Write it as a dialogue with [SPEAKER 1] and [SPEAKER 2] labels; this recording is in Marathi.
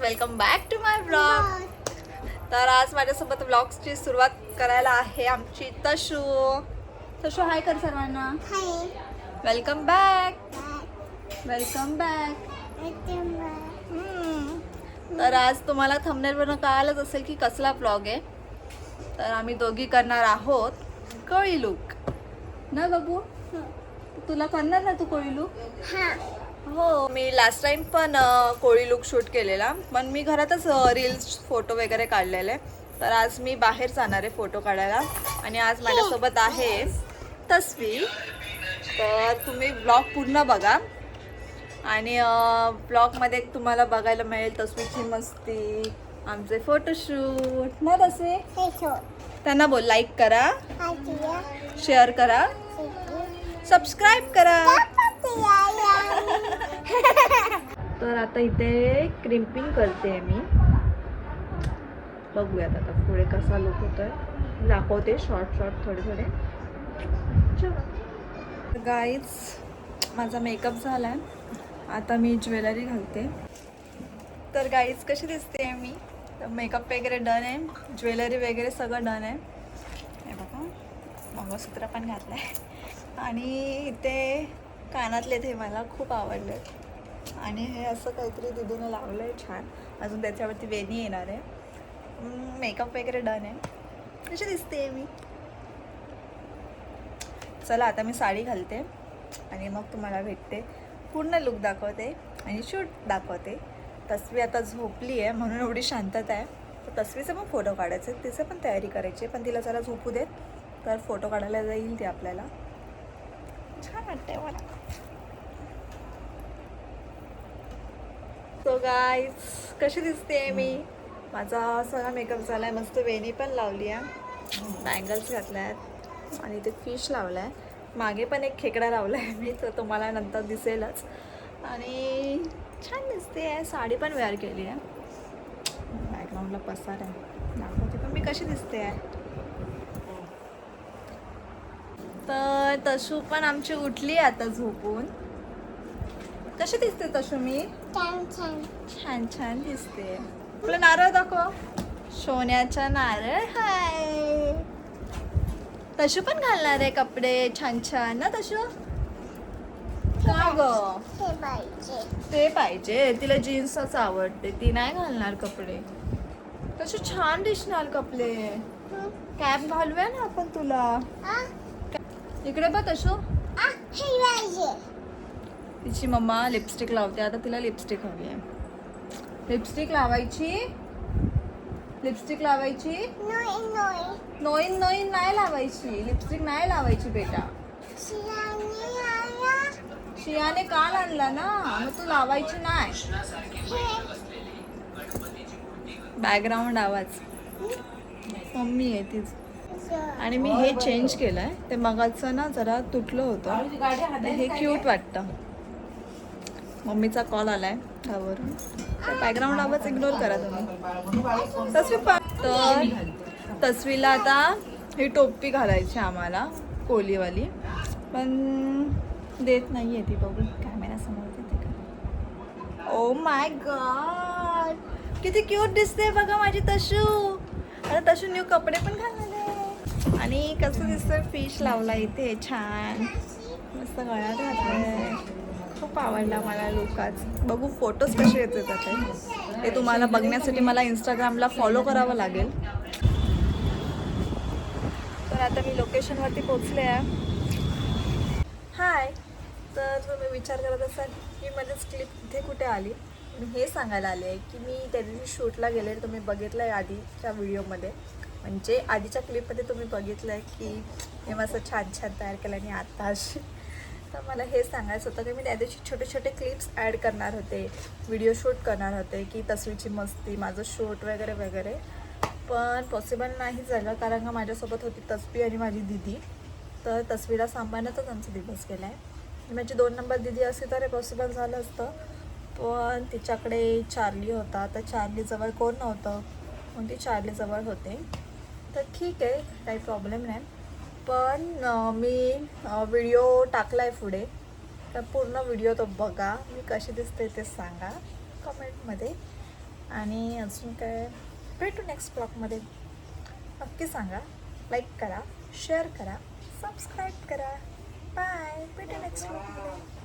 [SPEAKER 1] Welcome back to my blog. तर आज माझ्यासोबत ब्लॉग्सची सुरुवात करायला आहे आमची तशू. तशू हाय कर सर्वांना. Welcome back. Welcome back. तर आज तुम्हाला थंबनेलवरून कळालंच असेल की कसला ब्लॉग आहे. तर आम्ही दोघी करणार आहोत कोळी लुक ना बाबू. तुला करणार ना तू कोळी लुक? हो, मी लास्ट टाइम पण कोळी लुक शूट केलेला, पण मी घरातच रील्स फोटो वगैरे काढलेले. तर आज मी बाहेर जाणार आहे फोटो काढायला आणि आज माझ्यासोबत आहे तस्वी. तर तुम्ही ब्लॉग पूर्ण बघा आणि ब्लॉगमध्ये तुम्हाला बघायला मिळेल तस्वीची मस्ती, आमचे फोटोशूट ना तस्वी. त्यांना बोल लाईक करा, शेअर करा, सबस्क्राईब करा. तर आता इथे क्रिम्पिंग करते मी. बघूयात आता पुढे कसा लुक होतोय, दाखवते शॉर्ट थोडे. गाईज, माझा मेकअप झालाय, आता मी ज्वेलरी घालते. तर गाईज कशी दिसते मी? तर मेकअप वगैरे डन आहे, ज्वेलरी वगैरे सगळं डन आहे. हे बघा, मंगळसूत्र पण घातलं आहे आणि इथे कानातले ते मला खूप आवडले आणि हे असं काहीतरी दीदीनं लावलं आहे छान. अजून त्याच्यावरती वेणी येणार आहे. मेकअप वगैरे डन आहे. कशी दिसते मी? चला आता मी साडी घालते आणि मग तुम्हाला भेटते, पूर्ण लुक दाखवते आणि शूट दाखवते. तस्वी आता झोपली आहे म्हणून एवढी शांतता आहे. तर तस्वीचं पण फोटो काढायचे, तिचं पण तयारी करायची, पण तिला जरा झोपू देत, तर फोटो काढायला जाईल ती आपल्याला. छान वाटतंय मला. सो गाईज, कशी दिसते मी? माझा सगळा मेकअप झाला आहे, मस्त वेणी पण लावली आहे, बँगल्स घातल्या आहेत आणि ते फिश लावलं आहे. मागे पण एक खेकडा लावला आहे मी, तर तुम्हाला नंतर दिसेलच. आणि छान दिसते आहे. साडी पण वेअर केली आहे. बॅकग्राऊंडला पसार आहे, दाखवते पण मी कशी दिसते आहे. तर तशू पण आमची उठली आता झोपून. कशी दिसते तशू मी? छान दिसते. आपलं नारळ दाखव. सोन्याचा नारळ हाय. तशू पण घालणार आहे कपडे छान ना तशू? का ग? ते पाहिजे, तिला जीन्सच आवडते, ती नाही घालणार कपडे. तशू छान दिसणार कपडे. कॅप घालूया ना आपण तुला. इकडे बघ तशू. तिची मम्मा लिपस्टिक लावते, आता तिला लिपस्टिक हवी आहे. लिपस्टिक लावायची. नोईन नाही लावायची, लिपस्टिक नाही लावायची बेटा. शियाने काल आणला ना, मग तू लावायची नाही. बॅकग्राऊंड आवाज मम्मी आहे तीच. आणि मी हे चेंज केलंय, ते मगाचं ना जरा तुटलं होतं, हे क्यूट वाटतं. मम्मीचा कॉल आलाय त्यावरून, बॅकग्राऊंड आवाज इग्नोर करा तुम्ही. तर तस्वीला आता ही टोपी घालायची आम्हाला, कोलीवाली, पण देत नाही आहे ती. बघू कॅमेऱ्यासमोर देते का. ओ माय गॉड, किती क्यूट दिसते बघा माझी तशू. आता तशू न्यू कपडे पण घालले आणि कसं दिसतंय, फिश लावला इथे छान, मस्त गळ्यात घातलंय. खूप आवडला मला लुकाच. बघू फोटोज कसे येते जाते ते तुम्हाला बघण्यासाठी मला इंस्टाग्रामला फॉलो करावं लागेल. तर आता मी लोकेशनवरती पोचले आहे. हाय. तर तुम्ही विचार करत असाल की मध्येच क्लिप इथे कुठे आली. मी हे सांगायला आले आहे की मी त्या दिवशी शूटला गेले, तुम्ही बघितलं आहे आधीच्या व्हिडिओमध्ये, म्हणजे आधीच्या क्लिपमध्ये तुम्ही बघितलं आहे की मी मस्त छान तयार केलं आणि आता अशी. तर मला हे सांगायचं होतं की मी त्या दिवशी छोटे क्लिप्स ॲड करणार होते, व्हिडिओ शूट करणार होते की तस्वीची मस्ती, माझं शूट वगैरे, पण पॉसिबल नाही झालं कारण का माझ्यासोबत होती तस्वी आणि माझी दिदी. तर तस्वीला सांभाळण्यातच आमचा दिवस गेला आहे. माझी 2 नंबर दिदी असती तर हे पॉसिबल झालं असतं, पण तिच्याकडे चार्ली होता, तर चार्लीजवळ कोण नव्हतं, मग ती चार्लीजवळ होते. तर ठीक आहे, काही प्रॉब्लेम नाही. पण मी व्हिडिओ टाकला आहे पुढे, तर पूर्ण व्हिडिओ तो बघा, मी कशी दिसते ते सांगा कमेंटमध्ये. आणि अजून काय, भेटू नेक्स्ट ब्लॉगमध्ये. नक्की सांगा, लाईक करा, शेअर करा, सबस्क्राईब करा. बाय, भेटू नेक्स्ट ब्लॉगमध्ये.